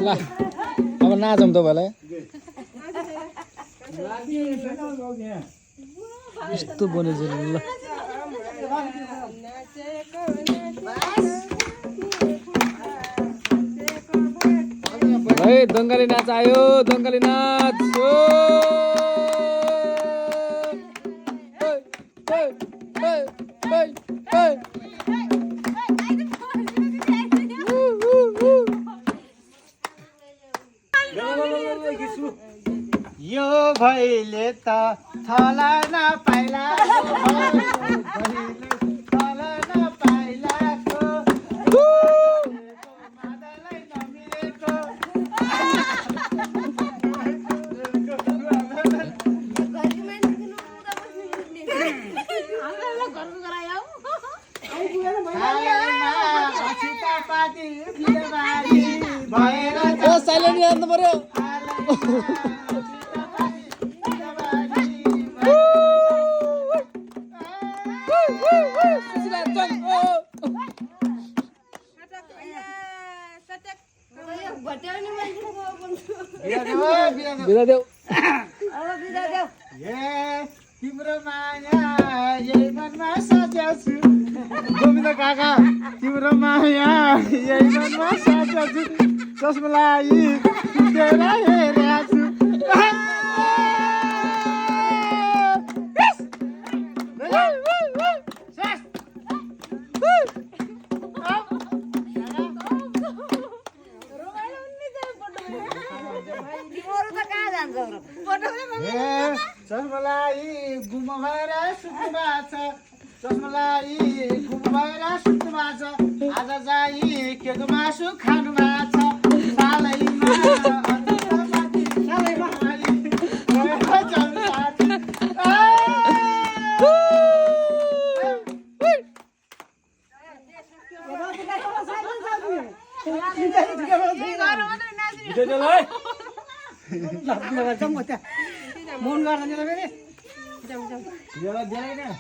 ल अब नाचौँ तपाईँलाई यस्तो बनेछ ल है दङ्गाली नाच आयो दङ्गाली नाच यो भैले त थला नपाइला थला नपाइलाको मादलै नमिलेको सीतापाती बिरबारी भएर साइलेन्ट जानु पर्यो बिदा देऊ तिम्रो माया यही मनमा साचेको छु गोविन्द काका तिम्रो माया यही मनमा साचेको छु चस्मालाई सुतेर हेरेको छु चस्मालाई गुम भएर सुत्नु भएको छ चस्मालाई गुम भएर सुत्नु भएको छ आज चाहिँ केको मासु खानु भएको छ सालैमा मन गर्दैन